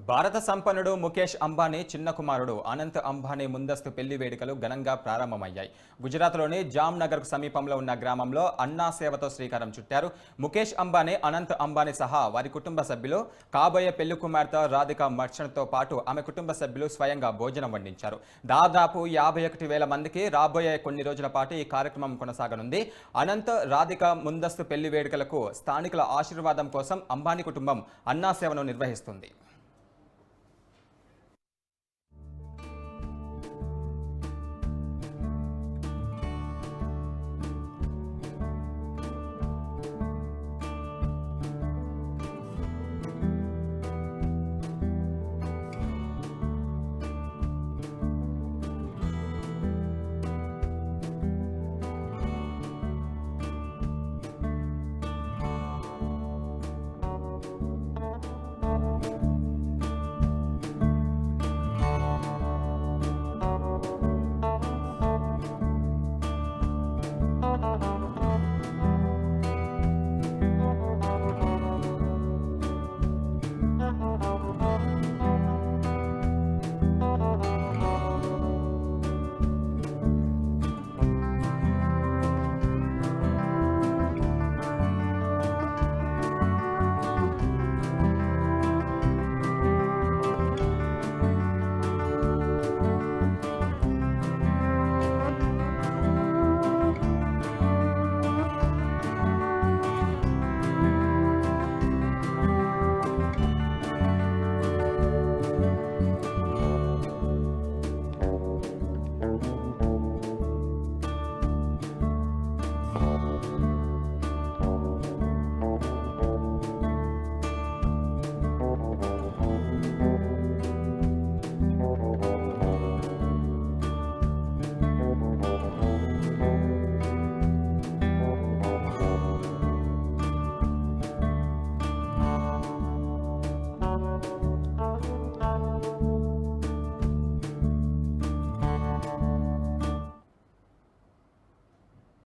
భారత సంపన్నుడు ముఖేష్ అంబానీ చిన్న కుమారుడు అనంత్ అంబానీ ముందస్తు పెళ్లి వేడుకలు ఘనంగా ప్రారంభమయ్యాయి. గుజరాత్లోని జామ్నగర్కు సమీపంలో ఉన్న గ్రామంలో అన్నా సేవతో శ్రీకారం చుట్టారు. ముఖేష్ అంబానీ, అనంత్ అంబానీ సహా వారి కుటుంబ సభ్యులు, కాబోయే పెళ్లి కుమార్తె రాధికా మర్చెంట్తో పాటు ఆమె కుటుంబ సభ్యులు స్వయంగా భోజనం వండించారు. దాదాపు 51,000 మందికి రాబోయే కొన్ని రోజుల పాటు ఈ కార్యక్రమం కొనసాగనుంది. అనంత్, రాధిక ముందస్తు పెళ్లి వేడుకలకు స్థానికుల ఆశీర్వాదం కోసం అంబానీ కుటుంబం అన్నా సేవను నిర్వహిస్తుంది.